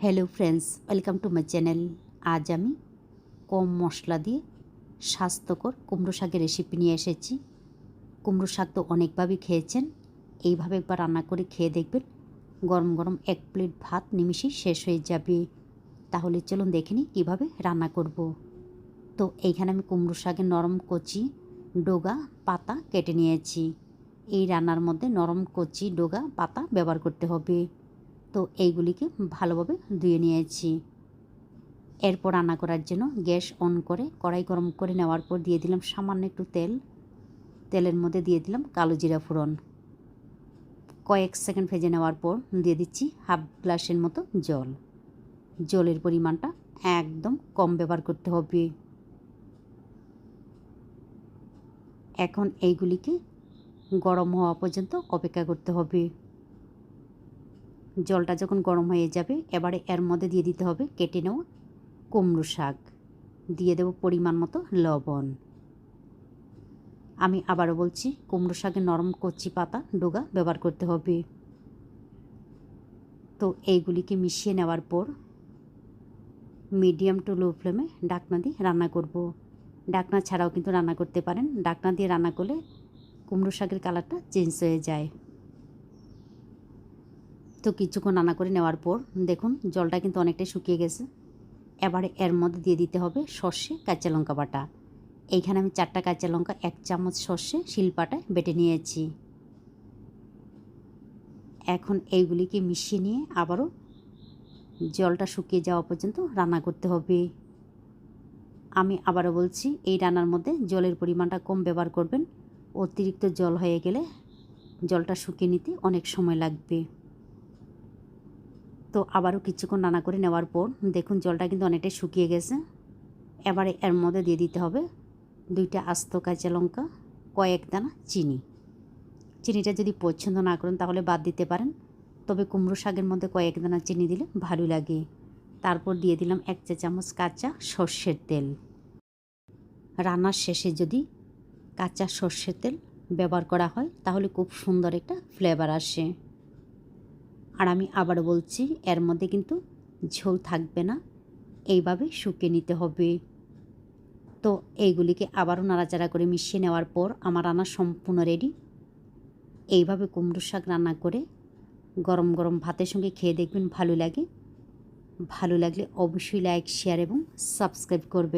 Hello friends, welcome to my channel. আজ আমি কম মশলা দিয়ে স্বাস্থ্যকর কুমড়ো শাকের রেসিপি নিয়ে এসেছি। কুমড়ো শাক তো অনেকভাবেই খেয়েছেন, এইভাবে একবার রান্না করে খেয়ে দেখবেন। গরম গরম এক প্লেট ভাত নিমিশেই শেষ হয়ে যাবে। তাহলে চলুন দেখে নিই কীভাবে রান্না করব। তো এইখানে আমি কুমড়ো শাকের নরম কচি ডগা পাতা কেটে নিয়েছি। এই রান্নার মধ্যে নরম কচি ডগা পাতা ব্যবহার করতে হবে। তো এইগুলিকে ভালোভাবে ধুয়ে নিয়েছি। এরপর রান্না করার জন্য গ্যাস অন করে কড়াই গরম করে নেওয়ার পর দিয়ে দিলাম সামান্য একটু তেল। তেলের মধ্যে দিয়ে দিলাম কালো জিরা ফোড়ন। কয়েক সেকেন্ড ভেজে নেওয়ার পর দিয়ে দিচ্ছি হাফ গ্লাসের মতো জল। জলের পরিমাণটা একদম কম ব্যবহার করতে হবে। এখন এইগুলিকে গরম হওয়া পর্যন্ত অপেক্ষা করতে হবে। জলটা যখন গরম হয়ে যাবে এবারে এর মধ্যে দিয়ে দিতে হবে কেটে নেওয়া কুমড়ো শাক। দিয়ে দেব পরিমাণ মতো লবণ। আমি আবারও বলছি, কুমড়ো শাকের নরম কচি পাতা ডগা ব্যবহার করতে হবে। তো এইগুলিকে মিশিয়ে নেওয়ার পর মিডিয়াম টু লো ফ্লেমে ঢাকনা দিয়ে রান্না করব। ঢাকনা ছাড়াও কিন্তু রান্না করতে পারেন। ঢাকনা দিয়ে রান্না করলে কুমড়ো শাকের কালারটা চেঞ্জ হয়ে যায়। তো কিছুক্ষণ রান্না করে নেওয়ার পর দেখুন জলটা কিন্তু অনেকটাই শুকিয়ে গেছে। এবারে এর মধ্যে দিয়ে দিতে হবে সর্ষে কাঁচা লঙ্কা বাটা। এইখানে আমি 4টা কাঁচা লঙ্কা 1 চামচ সর্ষে শিলপাটায় বেটে নিয়েছি। এখন এইগুলিকে মিশিয়ে নিয়ে আবারও জলটা শুকিয়ে যাওয়া পর্যন্ত রান্না করতে হবে। আমি আবারও বলছি, এই রান্নার মধ্যে জলের পরিমাণটা কম ব্যবহার করবেন। অতিরিক্ত জল হয়ে গেলে জলটা শুকিয়ে নিতে অনেক সময় লাগবে। তো আবারও কিছুক্ষণ রান্না করে নেওয়ার পর দেখুন জলটা কিন্তু অনেকটাই শুকিয়ে গেছে। এবারে এর মধ্যে দিয়ে দিতে হবে 2টা আস্ত কাঁচা লঙ্কা, কয়েক দানা চিনি। চিনিটা যদি পছন্দ না করেন তাহলে বাদ দিতে পারেন, তবে কুমড়ো শাকের মধ্যে কয়েক দানা চিনি দিলে ভালো লাগে। তারপর দিয়ে দিলাম 1 চা চামচ কাঁচা সর্ষের তেল। রান্নার শেষে যদি কাঁচা সর্ষের তেল ব্যবহার করা হয় তাহলে খুব সুন্দর একটা ফ্লেভার আসে। আর আমি আবারও বলছি, এর মধ্যে কিন্তু ঝোল থাকবে না, এইভাবে শুকিয়ে নিতে হবে। তো এইগুলিকে আবারও নাড়াচাড়া করে মিশিয়ে নেওয়ার পর আমার রান্না সম্পূর্ণ রেডি। এইভাবে কুমড়ো শাক রান্না করে গরম গরম ভাতের সঙ্গে খেয়ে দেখবেন ভালো লাগে। ভালো লাগলে অবশ্যই লাইক, শেয়ার এবং সাবস্ক্রাইব করবেন।